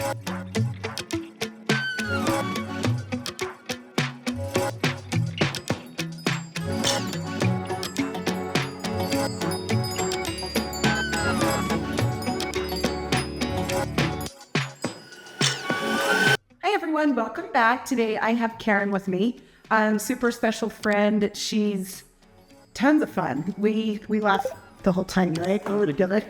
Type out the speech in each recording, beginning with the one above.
Hi everyone, welcome back. Today I have Karen with me. Super special friend. She's tons of fun. We laugh the whole time, right? Oh, together.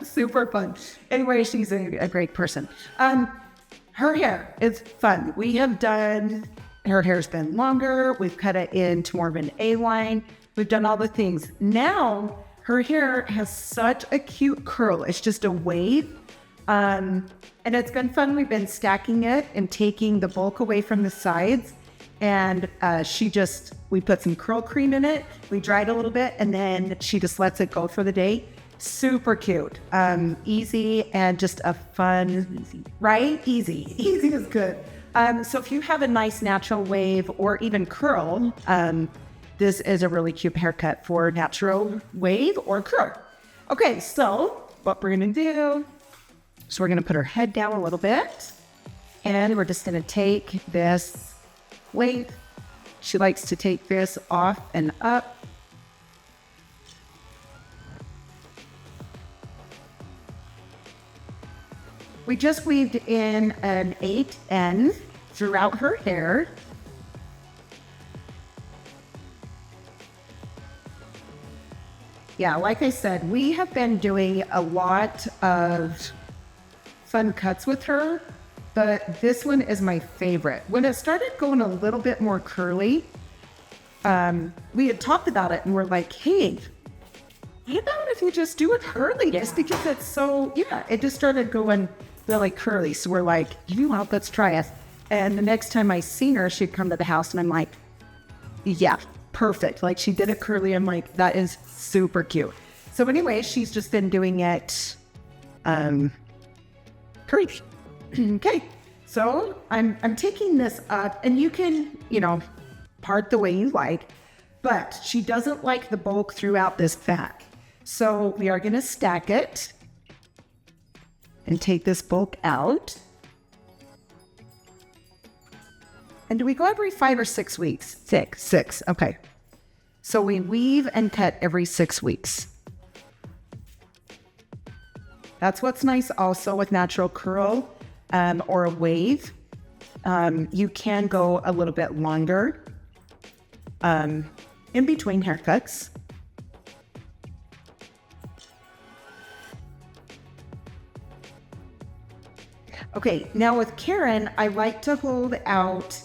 Super fun. Anyway, she's a great person. Her hair is fun. We have done, her hair's been longer. We've cut it into more of an A-line. We've done all the things. Now her hair has such a cute curl. It's just a wave. And it's been fun. We've been stacking it and taking the bulk away from the sides. And we put some curl cream in it. We dried a little bit and then she just lets it go for the day. Super cute. Easy and just a fun, right? Easy is good. So if you have a nice natural wave or even curl, this is a really cute haircut for natural wave or curl. Okay, so what we're gonna do, so we're gonna put her head down a little bit and we're just gonna take this wave. She likes to take this off and up. We just weaved in an 8N throughout her hair. Yeah, like I said, we have been doing a lot of fun cuts with her, but this one is my favorite. When it started going a little bit more curly, we had talked about it and we're like, hey, how about if you just do it curly? Just because it's so, yeah, it just started going really curly. So we're like, you know what, let's try it. And the next time I seen her, she'd come to the house and I'm like, yeah, perfect. Like she did it curly. I'm like, that is super cute. So anyway, she's just been doing it curly. Okay, so I'm taking this up and you can, part the way you like, but she doesn't like the bulk throughout this back. So we are gonna stack it and take this bulk out. And do we go every 5 or 6 weeks? Six, okay. So we weave and cut every 6 weeks. That's what's nice also with natural curl or a wave. You can go a little bit longer in between haircuts. Okay, now with Karen, I like to hold out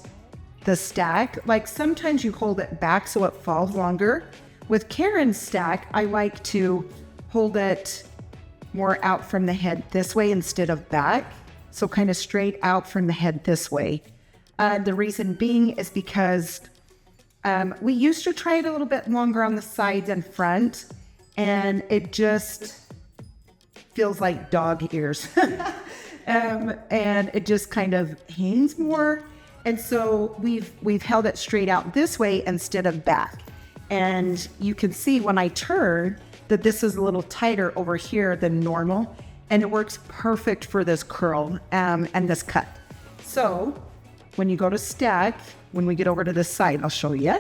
the stack. Like sometimes you hold it back so it falls longer. With Karen's stack, I like to hold it more out from the head this way instead of back. So kind of straight out from the head this way. The reason being is because we used to try it a little bit longer on the sides and front, and it just feels like dog ears. And it just kind of hangs more. And so we've held it straight out this way instead of back. And you can see when I turn that this is a little tighter over here than normal. And it works perfect for this curl and this cut. So when you go to stack, when we get over to this side, I'll show you.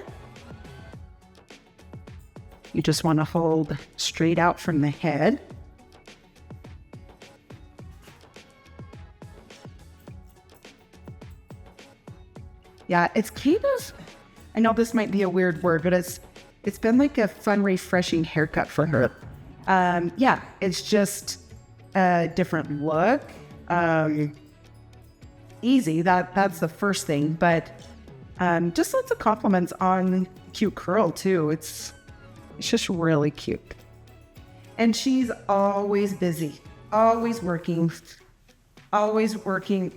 You just want to hold straight out from the head. Yeah, it's kind of, I know this might be a weird word, but it's been like a fun, refreshing haircut for her. Yeah, it's just a different look. Easy, that's the first thing, but just lots of compliments on cute curl too. It's just really cute. And she's always busy, always working.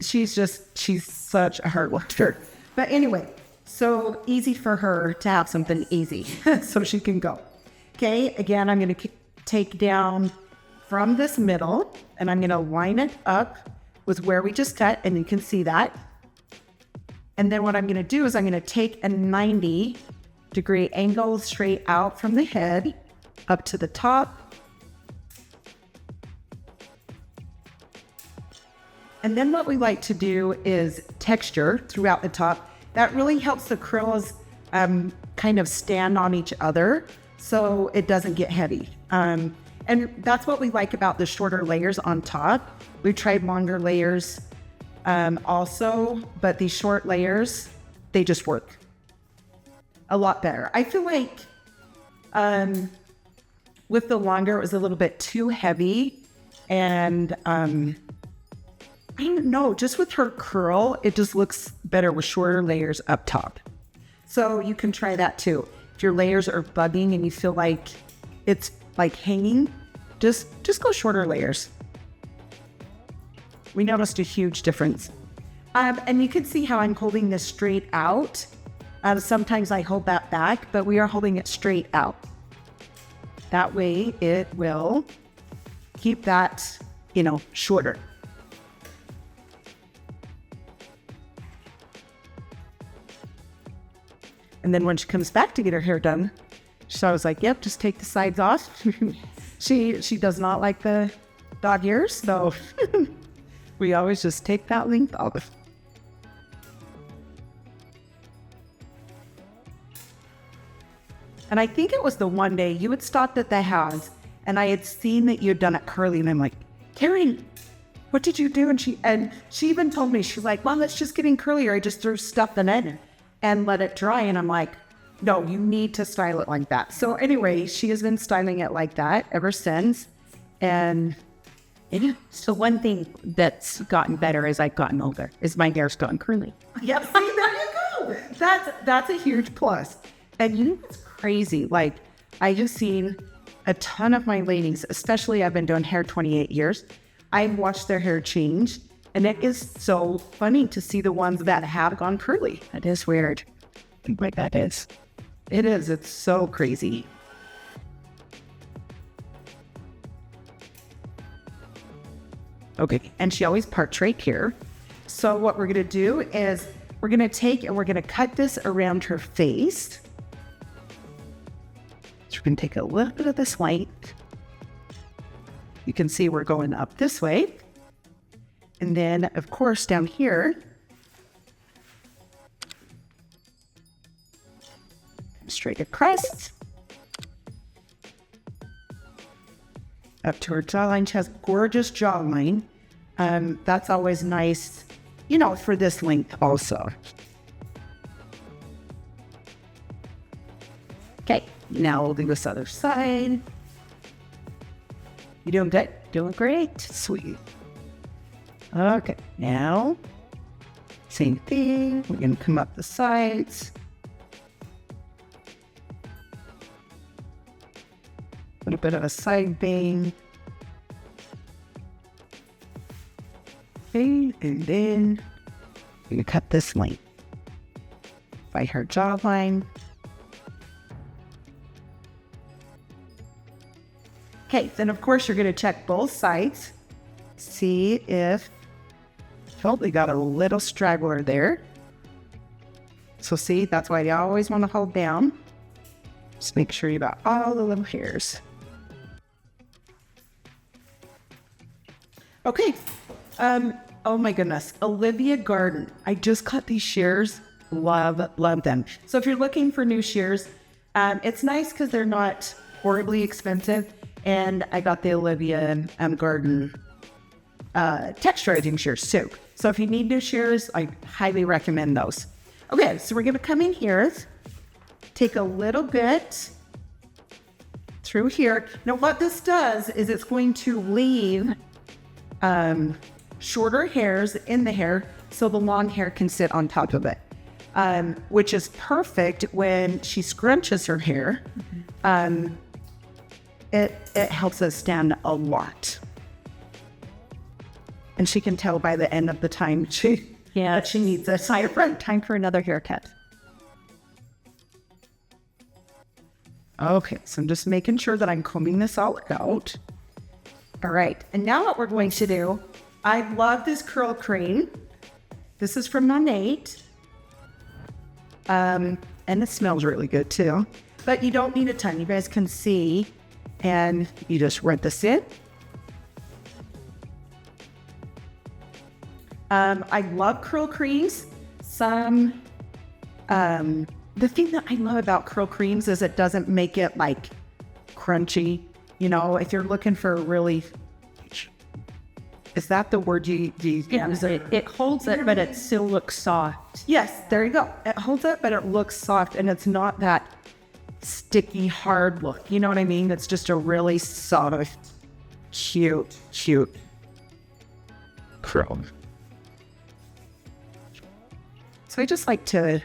She's such a hard worker. But anyway, so easy for her to have something easy so she can go. Okay, again, I'm going to take down from this middle and I'm going to line it up with where we just cut, and you can see that. And then what I'm going to do is I'm going to take a 90-degree angle straight out from the head up to the top. And then what we like to do is texture throughout the top. That really helps the curls kind of stand on each other so it doesn't get heavy. And that's what we like about the shorter layers on top. We tried longer layers also, but these short layers, they just work a lot better. I feel like with the longer, it was a little bit too heavy. And I don't know, just with her curl, it just looks better with shorter layers up top. So you can try that too. If your layers are bugging and you feel like it's like hanging, just go shorter layers. We noticed a huge difference. And you can see how I'm holding this straight out. Sometimes I hold that back, but we are holding it straight out. That way it will keep that, shorter. And then when she comes back to get her hair done, I was like, yep, just take the sides off. She does not like the dog ears, so we always just take that length off. And I think it was the one day you had stopped at the house and I had seen that you'd done it curly, and I'm like, Karen, what did you do? And she even told me, she's like, well, it's just getting curlier. I just threw stuff in it and let it dry. And I'm like, no, you need to style it like that. So anyway, she has been styling it like that ever since. And so one thing that's gotten better as I've gotten older is my hair's gotten curly. Yep, see, there you go. That's a huge plus. And what's crazy? Like, I have seen a ton of my ladies, especially I've been doing hair 28 years. I've watched their hair change, and it is so funny to see the ones that have gone curly. That is weird. Like that is. It is. It's so crazy. Okay, and she always parts right here. So what we're gonna do is we're gonna take and we're gonna cut this around her face. So we're gonna take a little bit of this light. You can see we're going up this way. And then, of course, down here, straight across. Up to her jawline. She has a gorgeous jawline. That's always nice, for this length also. Okay, now we'll do this other side. You doing good? Doing great. Sweet. Okay, now, same thing. We're going to come up the sides. A little bit of a side bang. Okay, and then we're going to cut this length by her jawline. Okay, then of course you're going to check both sides. See if, we got a little straggler there. So see, that's why you always want to hold down. Just make sure you got all the little hairs. Okay, oh my goodness, Olivia Garden. I just cut these shears, love them. So if you're looking for new shears, it's nice because they're not horribly expensive. And I got the Olivia Garden texturizing shears too. So if you need new shears, I highly recommend those. Okay, so we're gonna come in here, take a little bit through here. Now what this does is it's going to leave shorter hairs in the hair so the long hair can sit on top of it, which is perfect when she scrunches her hair. It helps us stand a lot. And she can tell by the end of the time that she needs a side front. Time for another haircut. Okay, so I'm just making sure that I'm combing this all out. All right, and now what we're going to do, I love this curl cream. This is from Monate. And it smells really good too. But you don't need a ton, you guys can see. And you just rub this in. I love curl creams. The thing that I love about curl creams is it doesn't make it like crunchy. You know, if you're looking for a really, is that the word you use? Yeah, it holds it, but it still looks soft. Yes, there you go. It holds it, but it looks soft, and it's not that sticky, hard look. You know what I mean? It's just a really soft, cute curl. So I just like to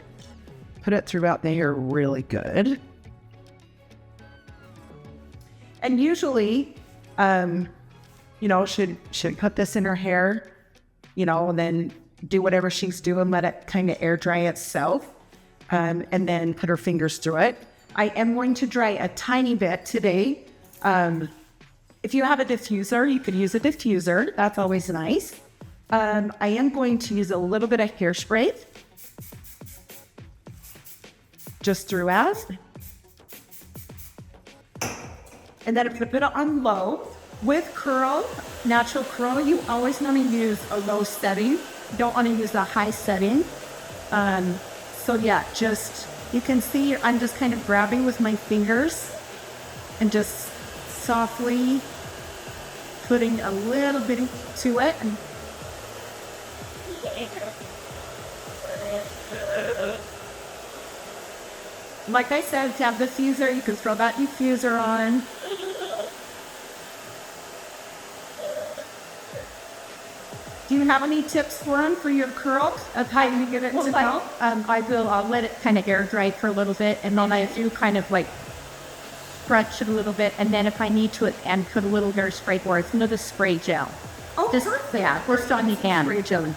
put it throughout the hair really good. And usually, you know, should put this in her hair, you know, and then do whatever she's doing, let it kind of air dry itself, and then put her fingers through it. I am going to dry a tiny bit today. If you have a diffuser, you could use a diffuser. That's always nice. I am going to use a little bit of hairspray just throughout. And then I'm going to put it on low. With curl, natural curl, you always want to use a low setting. You don't want to use a high setting. So yeah, just, you can see I'm just kind of grabbing with my fingers and just softly putting a little bit to it. And like I said, if you have the diffuser, you can throw that diffuser on. Do you have any tips for them for your curls of how you get it to go? I'll let it kind of air dry for a little bit, and then I do kind of like scrunch it a little bit, and then if I need to, and put a little hairspray or it's another spray gel. Oh, just, yeah, first on the hand. Spray gel.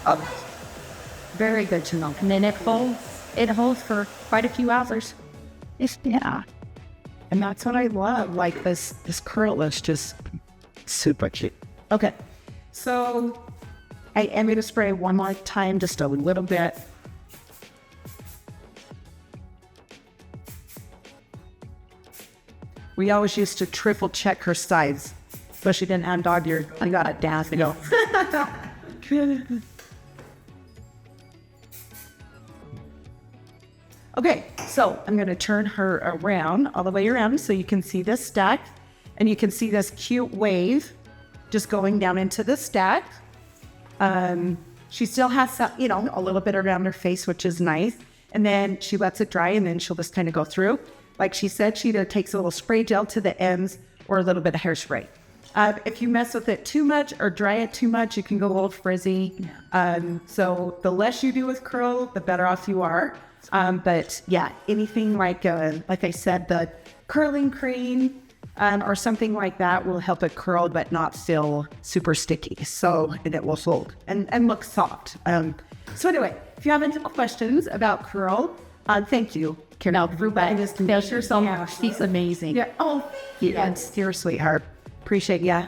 Very good to know. And then it holds for quite a few hours. Yeah. And that's what I love. Like this curl is just super cute. Okay. So I am going to spray one more time, just a little bit. We always used to triple check her size, so she didn't have dog ears. I got it down. You know. Okay, so I'm going to turn her around, all the way around, so you can see this stack, and you can see this cute wave just going down into the stack. She still has some, you know, a little bit around her face, which is nice. And then she lets it dry, and then she'll just kind of go through. Like she said, she either takes a little spray gel to the ends or a little bit of hairspray. If you mess with it too much or dry it too much, you can go old frizzy. So the less you do with curl, the better off you are. But yeah, anything like I said, the curling cream, or something like that will help it curl but not feel super sticky. So, and it will hold and look soft. So anyway, if you have any questions about curl, thank you. No, Ruben, there's her so much. She's amazing. Yeah. Oh, yeah. You're a sweetheart. Appreciate ya.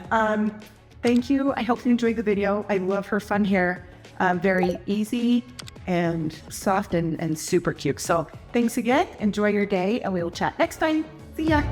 Thank you. I hope you enjoyed the video. I love her fun hair. Very easy and soft and super cute. So thanks again. Enjoy your day, and we will chat next time. See ya.